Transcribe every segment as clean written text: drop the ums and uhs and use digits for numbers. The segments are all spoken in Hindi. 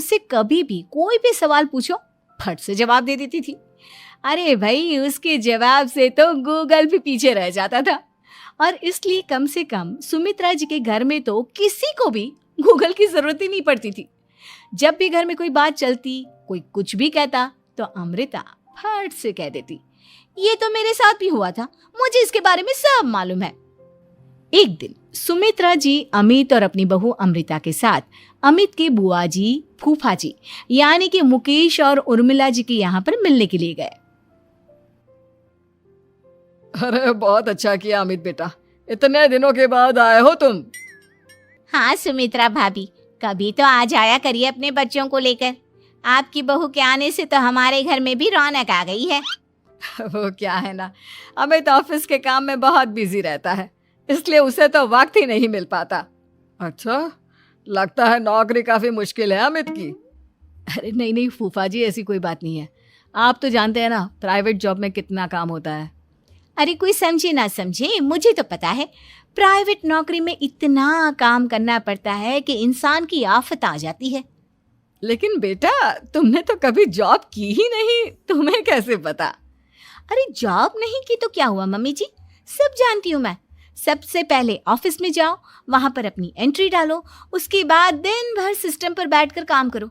उससे कभी भी कोई भी सवाल पूछो फट से जवाब दे देती थी। अरे भाई, उसके जवाब से तो गूगल भी पीछे रह जाता था। और इसलिए कम से कम सुमित्रा जी के घर में तो किसी को भी गूगल की जरूरत ही नहीं पड़ती थी। जब भी घर में कोई बात चलती, कोई कुछ भी कहता, तो अमृता फट से कह देती, ये तो मेरे साथ भी हुआ था, मुझे इसके बारे में सब मालूम है। एक दिन सुमित्रा जी अमित और अपनी बहू अमृता के साथ अमित के बुआ जी, फूफा जी यानी कि मुकेश और उर्मिला जी के यहाँ पर मिलने के लिए गए। अरे बहुत अच्छा किया अमित बेटा, इतने दिनों के बाद आए हो तुम। हाँ सुमित्रा भाभी, कभी तो आ जाया करिए अपने बच्चों को लेकर। आपकी बहू के आने से तो हमारे घर में भी रौनक आ गई है। वो क्या है ना, अमित ऑफिस के काम में बहुत बिजी रहता है, इसलिए उसे तो वक्त ही नहीं मिल पाता। अच्छा, लगता है नौकरी काफी मुश्किल है अमित की। अरे नहीं नहीं फूफा जी, ऐसी कोई बात नहीं है। आप तो जानते हैं ना प्राइवेट जॉब में कितना काम होता है। अरे कोई समझे ना समझे, मुझे तो पता है प्राइवेट नौकरी में इतना काम करना पड़ता है कि इंसान की आफत आ जाती है। लेकिन बेटा, तुमने तो कभी जॉब की ही नहीं, तुम्हें कैसे पता? अरे जॉब नहीं की तो क्या हुआ मम्मी जी, सब जानती हूँ मैं। सबसे पहले ऑफिस में जाओ, वहां पर अपनी एंट्री डालो, उसके बाद दिन भर सिस्टम पर बैठकर काम करो।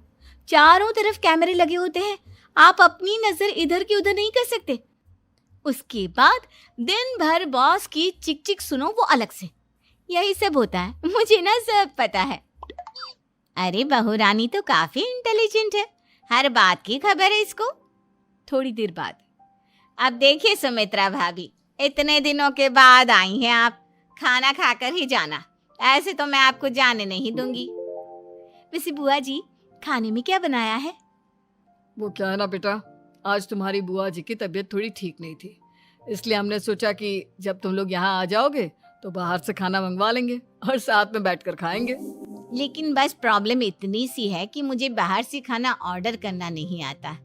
चारों तरफ कैमरे लगे होते हैं, आप अपनी नजर इधर की उधर नहीं कर सकते। उसके बाद दिन भर बॉस की चिक चिक सुनो, वो अलग से। यही सब होता है, मुझे ना सब पता है। अरे बहू रानी तो काफी इंटेलिजेंट है, हर बात की खबर है इसको। थोड़ी देर बाद, अब देखिए सुमित्रा भाभी, इतने दिनों के बाद आई हैं आप, खाना खाकर ही जाना, ऐसे तो मैं आपको जाने नहीं दूंगी। वैसे बुआ जी, खाने में क्या बनाया है? वो क्या है ना बेटा, आज तुम्हारी बुआ जी की तबीयत थोड़ी ठीक नहीं थी, इसलिए हमने सोचा कि जब तुम लोग यहाँ आ जाओगे तो बाहर से खाना मंगवा लेंगे और साथ में बैठकर खाएंगे। लेकिन बस प्रॉब्लम इतनी सी है कि मुझे बाहर से खाना ऑर्डर करना नहीं आता।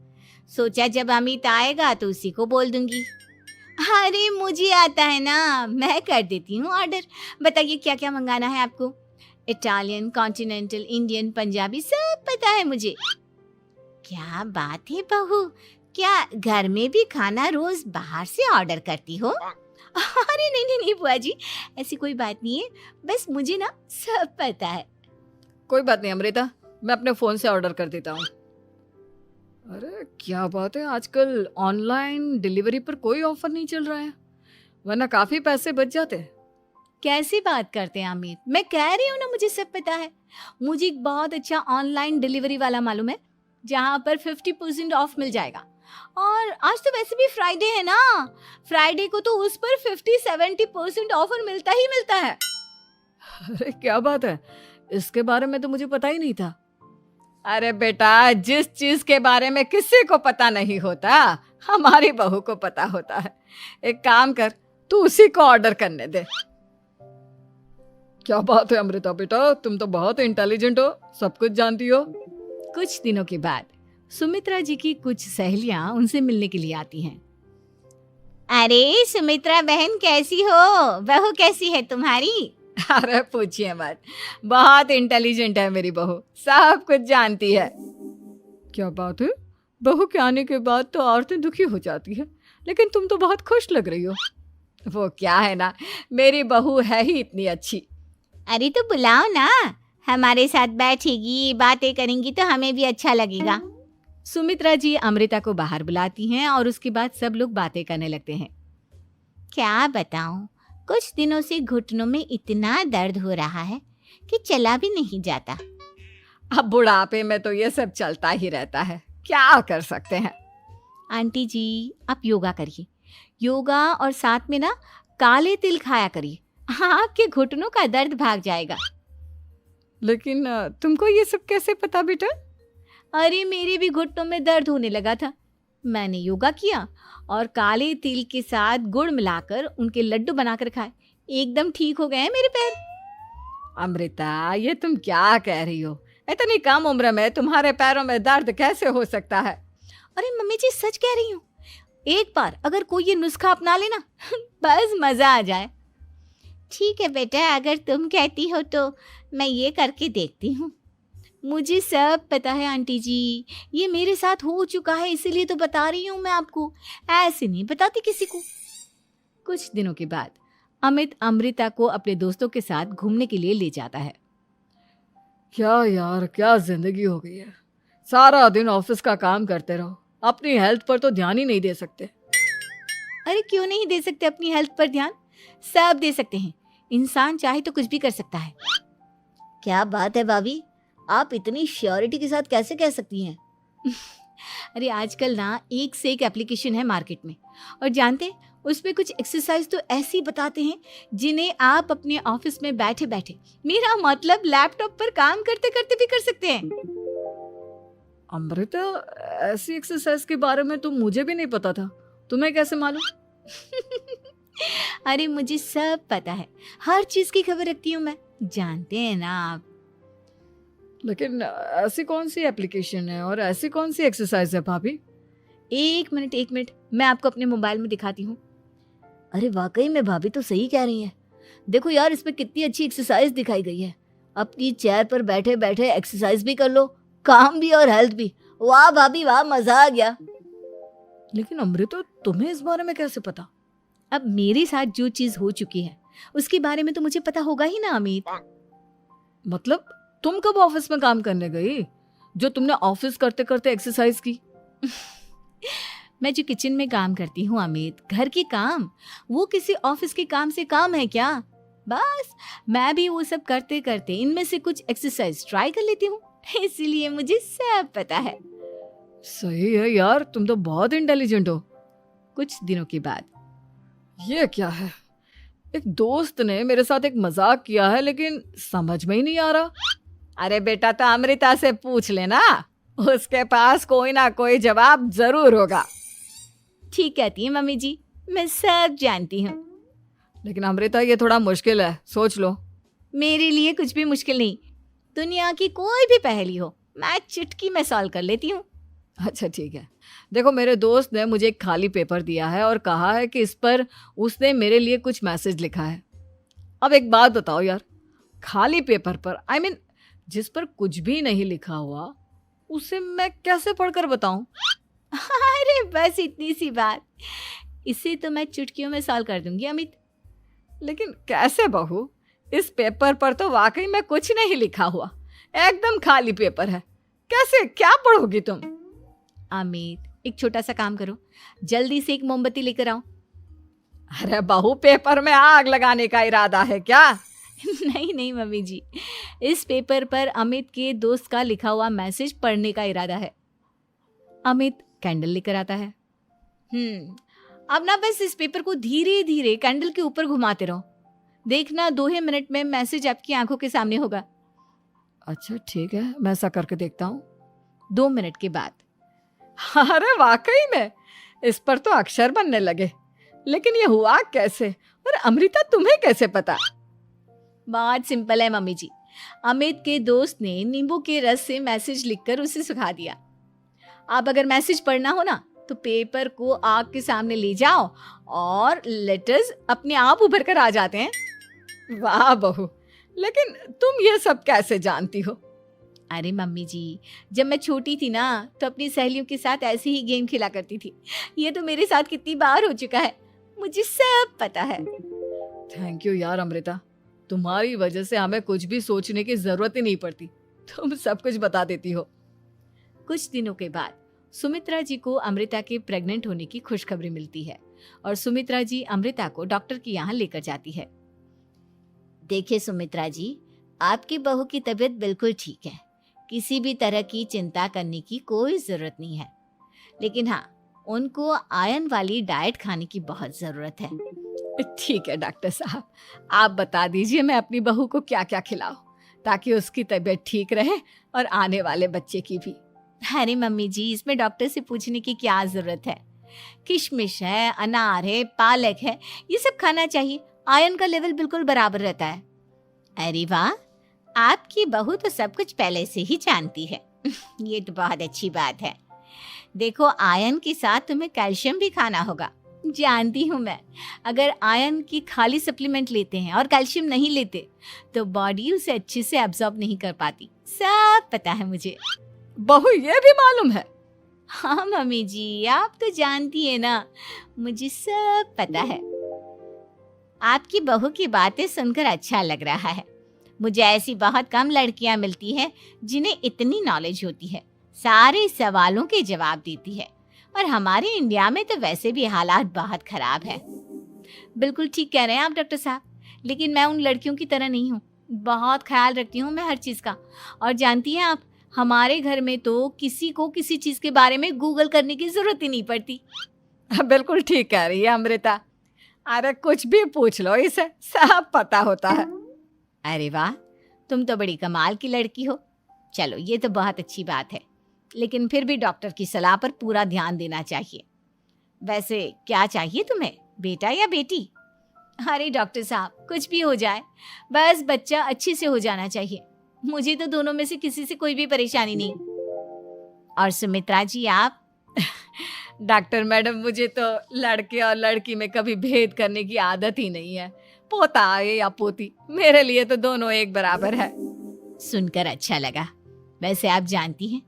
सोचा जब अमित आएगा तो उसी को बोल दूंगी। अरे मुझे आता है ना, मैं कर देती हूँ ऑर्डर। बताइए क्या क्या मंगाना है आपको? इटालियन, कॉन्टिनेंटल, इंडियन, पंजाबी, सब पता है मुझे। क्या बात है बहू, क्या घर में भी खाना रोज बाहर से ऑर्डर करती हो? अरे नहीं नहीं नहीं बुआ जी, ऐसी कोई बात नहीं है, बस मुझे ना सब पता है। कोई बात नहीं अमृता, मैं अपने फोन से ऑर्डर कर देता हूँ। अरे क्या बात है, आजकल ऑनलाइन डिलीवरी पर कोई ऑफर नहीं चल रहा है, वरना काफी पैसे बच जाते हैं। कैसी बात करते हैं अमित, मैं कह रही हूँ ना मुझे सब पता है। मुझे एक बहुत अच्छा ऑनलाइन डिलीवरी वाला मालूम है, जहाँ पर 50% ऑफ मिल जाएगा। और आज तो वैसे भी फ्राइडे है ना, फ्राइडे को तो उस पर 50-70% ऑफर मिलता ही मिलता है। अरे क्या बात है, इसके बारे में तो मुझे पता ही नहीं था। अरे बेटा, जिस चीज के बारे में किसी को पता नहीं होता, हमारी बहू को पता होता है। एक काम कर, तू उसी को ऑर्डर करने दे। क्या बात है अमृता बेटा, तुम तो बहुत इंटेलिजेंट हो, सब कुछ जानती हो। कुछ दिनों के बाद सुमित्रा जी की कुछ सहेलियां उनसे मिलने के लिए आती हैं। अरे सुमित्रा बहन कैसी हो, बहू कैसी है तुम्हारी? अरे पूछिए मत, बहुत इंटेलिजेंट है मेरी बहू, सब कुछ जानती है। क्या बात है, बहू के आने के बाद तो औरतें दुखी हो जाती है, लेकिन तुम तो बहुत खुश लग रही हो। वो क्या है ना, मेरी बहू है ही इतनी अच्छी। अरे तो बुलाओ ना, हमारे साथ बैठेगी, बातें करेंगी तो हमें भी अच्छा लगेगा। सुमित्रा जी अमृता को बाहर बुलाती हैं और उसके बाद सब लोग बातें करने लगते हैं। क्या बताऊं, कुछ दिनों से घुटनों में इतना दर्द हो रहा है कि चला भी नहीं जाता। अब बुढ़ापे में तो ये सब चलता ही रहता है, क्या कर सकते हैं। आंटी जी, आप योगा करिए, योगा और साथ में ना काले तिल खाया करिए, आपके घुटनों का दर्द भाग जाएगा। लेकिन तुमको ये सब कैसे पता बेटा? अरे मेरे भी घुटनों में दर्द होने लगा था, मैंने योगा किया और काले तिल के साथ गुड़ मिलाकर उनके लड्डू बनाकर खाए, एकदम ठीक हो गए हैं मेरे पैर। अमृता, ये तुम क्या कह रही हो? इतनी कम उम्र में तुम्हारे पैरों में दर्द कैसे हो सकता है? अरे मम्मी जी, सच कह रही हूँ, एक बार अगर कोई ये नुस्खा अपना लेना बस मजा आ जाए। ठीक है बेटा, अगर तुम कहती हो तो मैं ये करके देखती हूँ। मुझे सब पता है आंटी जी, ये मेरे साथ हो चुका है, इसीलिए तो बता रही हूँ मैं आपको, ऐसे नहीं बताती किसी को। कुछ दिनों के बाद अमित अमृता को अपने दोस्तों के साथ घूमने के लिए ले जाता है। क्या यार, क्या जिंदगी हो गई है। सारा दिन ऑफिस का काम करते रहो, अपनी हेल्थ पर तो ध्यान ही नहीं दे सकते। अरे क्यों नहीं दे सकते अपनी हेल्थ पर ध्यान, सब दे सकते हैं। इंसान चाहे तो कुछ भी कर सकता है। क्या बात है भाभी, आप इतनी श्योरिटी के साथ कैसे कह सकती हैं? अरे आजकल ना एक से एक एप्लीकेशन है मार्केट में, और जानते हैं उसमें कुछ एक्सरसाइज तो ऐसी बताते हैं जिन्हें आप अपने ऑफिस में बैठे बैठे, मेरा मतलब लैपटॉप पर काम करते करते भी कर सकते हैं। अमृता, ऐसी एक्सरसाइज के बारे में तो मुझे भी नहीं पता था, तुम्हें कैसे मालूम? अरे मुझे सब पता है, हर चीज की खबर रखती हूँ मैं, जानते हैं ना आप। लेकिन ऐसी कौन सी एप्लीकेशन है और ऐसी कौन सी एक्सरसाइज है भाभी? एक मिनट, मैं आपको अपने मोबाइल में दिखाती हूँ। अरे वाकई में भाभी तो सही कह रही हैं। देखो यार, इसमें कितनी अच्छी एक्सरसाइज दिखाई गई है। अपनी चेयर पर बैठे बैठे एक्सरसाइज भी कर लो, काम भी और हेल्थ भी। वाह भाभी वाह, मजा आ गया। लेकिन अमृता, तुम्हें इस बारे में कैसे पता? अब मेरे साथ जो चीज हो चुकी है उसके बारे में तो मुझे पता होगा ही ना अमित। मतलब तुम कब ऑफिस में काम करने गई जो तुमने ऑफिस करते करते एक्सरसाइज की? मैं जो किचन में काम करती हूँ अमित, घर के काम, वो किसी ऑफिस के काम से काम है क्या? बस मैं भी वो सब करते करते इनमें से कुछ एक्सरसाइज ट्राई कर लेती हूँ, इसीलिए मुझे सब पता है। सही है यार, तुम तो बहुत इंटेलिजेंट हो। कुछ दिनों के बाद ये क्या है, एक दोस्त ने मेरे साथ एक मजाक किया है लेकिन समझ में ही नहीं आ रहा। अरे बेटा, तो अमृता से पूछ लेना, उसके पास कोई ना कोई जवाब जरूर होगा। ठीक कहती है मम्मी जी, मैं सब जानती हूँ। लेकिन अमृता, ये थोड़ा मुश्किल है, सोच लो। मेरे लिए कुछ भी मुश्किल नहीं, दुनिया की कोई भी पहेली हो मैं चुटकी में सॉल्व कर लेती हूँ। अच्छा ठीक है, देखो मेरे दोस्त ने मुझे एक खाली पेपर दिया है और कहा है कि इस पर उसने मेरे लिए कुछ मैसेज लिखा है। अब एक बात बताओ यार, खाली पेपर पर, आई मीन जिस पर कुछ भी नहीं लिखा हुआ, उसे मैं कैसे पढ़कर बताऊं? अरे बस इतनी सी बात, इसे तो मैं चुटकियों में सॉल्व कर दूंगी अमित। लेकिन कैसे बहू, इस पेपर पर तो वाकई में कुछ नहीं लिखा हुआ, एकदम खाली पेपर है, कैसे, क्या पढ़ोगी तुम? अमित, एक छोटा सा काम करो, जल्दी से एक मोमबत्ती लेकर आओ। अरे बहू, पेपर में आग लगाने का इरादा है क्या? नहीं मम्मी जी, इस पेपर पर अमित के दोस्त का लिखा हुआ मैसेज पढ़ने का इरादा है। अमित कैंडल लेकर आता है। अब ना बस इस पेपर को धीरे धीरे कैंडल के ऊपर घुमाते रहो, देखना 2 ही मिनट में मैसेज आपकी आंखों के सामने होगा। अच्छा ठीक है, मैं ऐसा करके देखता हूँ। 2 मिनट के बाद, अरे वाकई में इस पर तो अक्षर बनने लगे, लेकिन ये हुआ कैसे? और अमृता, तुम्हें कैसे पता? बहुत सिंपल है मम्मी जी, अमित के दोस्त ने नींबू के रस से मैसेज लिखकर उसे सुखा दिया। आप अगर मैसेज पढ़ना हो ना तो पेपर को आग के सामने ले जाओ और लेटर्स अपने आप उभर कर आ जाते हैं। वाह बहू, लेकिन तुम ये सब कैसे जानती हो? अरे मम्मी जी, जब मैं छोटी थी ना तो अपनी सहेलियों के साथ ऐसे ही गेम खेला करती थी। ये तो मेरे साथ कितनी बार हो चुका है, मुझे सब पता है। थैंक यू यार अमृता, तुम्हारी वजह से हमें कुछ भी सोचने की जरूरत ही नहीं पड़ती, तुम सब कुछ बता देती हो। कुछ दिनों के बाद सुमित्रा जी को अमृता के प्रेग्नेंट होने की खुशखबरी मिलती है और सुमित्रा जी अमृता को डॉक्टर के यहाँ लेकर जाती है। देखिए सुमित्रा जी, आपकी बहू की तबीयत बिल्कुल ठीक है, किसी भी तरह की चिंता करने की कोई जरूरत नहीं है, लेकिन हाँ, उनको आयरन वाली डाइट खाने की बहुत जरूरत है। ठीक है डॉक्टर साहब, आप बता दीजिए मैं अपनी बहू को क्या क्या खिलाऊं ताकि उसकी तबीयत ठीक रहे और आने वाले बच्चे की भी। अरे मम्मी जी, इसमें डॉक्टर से पूछने की क्या जरूरत है, किशमिश है, अनार है, पालक है, ये सब खाना चाहिए, आयरन का लेवल बिल्कुल बराबर रहता है। अरे वाह, आपकी बहू तो सब कुछ पहले से ही जानती है। ये तो बहुत अच्छी बात है। देखो, आयरन के साथ तुम्हें कैल्शियम भी खाना होगा, जानती हूँ मैं। अगर आयरन की खाली सप्लीमेंट लेते हैं और कैल्शियम नहीं लेते तो बॉडी उसे अच्छे से एब्जॉर्ब नहीं कर पाती, सब पता है मुझे। बहू ये भी मालूम है? हाँ मम्मी जी, आप तो जानती है ना, मुझे सब पता है। आपकी बहू की बातें सुनकर अच्छा लग रहा है। मुझे ऐसी बहुत कम लड़कियां मिलती हैं जिन्हें इतनी नॉलेज होती है, सारे सवालों के जवाब देती है। और हमारे इंडिया में तो वैसे भी हालात बहुत खराब है। बिल्कुल ठीक कह रहे हैं आप डॉक्टर साहब, लेकिन मैं उन लड़कियों की तरह नहीं हूँ। बहुत ख्याल रखती हूँ मैं हर चीज़ का। और जानती हैं आप, हमारे घर में तो किसी को किसी चीज़ के बारे में गूगल करने की ज़रूरत ही नहीं पड़ती। बिल्कुल ठीक कह रही है अमृता। अरे कुछ भी पूछ लो, इसे सब पता होता है। अरे वाह, तुम तो बड़ी कमाल की लड़की हो। चलो ये तो बहुत अच्छी बात है, लेकिन फिर भी डॉक्टर की सलाह पर पूरा ध्यान देना चाहिए। वैसे क्या चाहिए तुम्हें, बेटा या बेटी? अरे डॉक्टर साहब, कुछ भी हो जाए, बस बच्चा अच्छे से हो जाना चाहिए। मुझे तो दोनों में से किसी से कोई भी परेशानी नहीं। और सुमित्रा जी आप? डॉक्टर मैडम, मुझे तो लड़के और लड़की में कभी भेद करने की आदत ही नहीं है। पोता आए या पोती, मेरे लिए तो दोनों एक बराबर है। सुनकर अच्छा लगा। वैसे आप जानती हैं,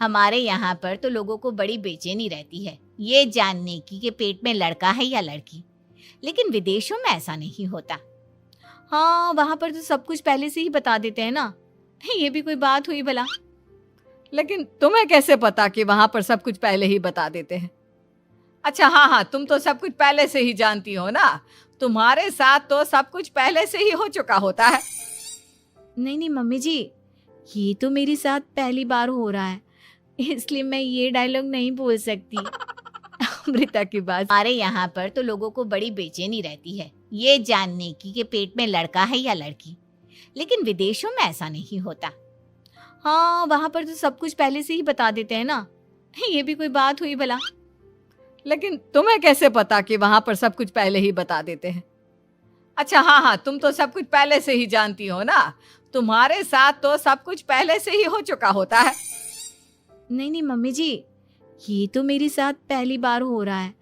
हमारे यहाँ पर तो लोगों को बड़ी बेचैनी रहती है ये जानने की कि पेट में लड़का है या लड़की, लेकिन विदेशों में ऐसा नहीं होता। हाँ, वहाँ पर तो सब कुछ पहले से ही बता देते हैं ना। ये भी कोई बात हुई भला? लेकिन तुम्हें कैसे पता कि वहां पर सब कुछ पहले ही बता देते हैं? अच्छा हाँ, तुम तो सब कुछ पहले से ही जानती हो ना। तुम्हारे साथ तो सब कुछ पहले से ही हो चुका होता है। नहीं मम्मी जी, ये तो मेरे साथ पहली बार हो रहा है, इसलिए मैं ये डायलॉग नहीं बोल सकती। अमृता की बात। हमारे यहाँ पर तो लोगों को बड़ी बेचैनी रहती है ये जानने की कि पेट में लड़का है या लड़की, लेकिन विदेशों में ऐसा नहीं होता। हाँ, वहाँ पर तो सब कुछ पहले से ही बता देते हैं ना। ये भी कोई बात हुई भला? लेकिन तुम्हें कैसे पता कि वहां पर सब कुछ पहले ही बता देते हैं? अच्छा हाँ, तुम तो सब कुछ पहले से ही जानती हो ना। तुम्हारे साथ तो सब कुछ पहले से ही हो चुका होता है। नहीं मम्मी जी, ये तो मेरे साथ पहली बार हो रहा है,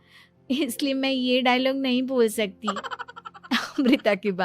इसलिए मैं ये डायलॉग नहीं बोल सकती। अमृता की बात।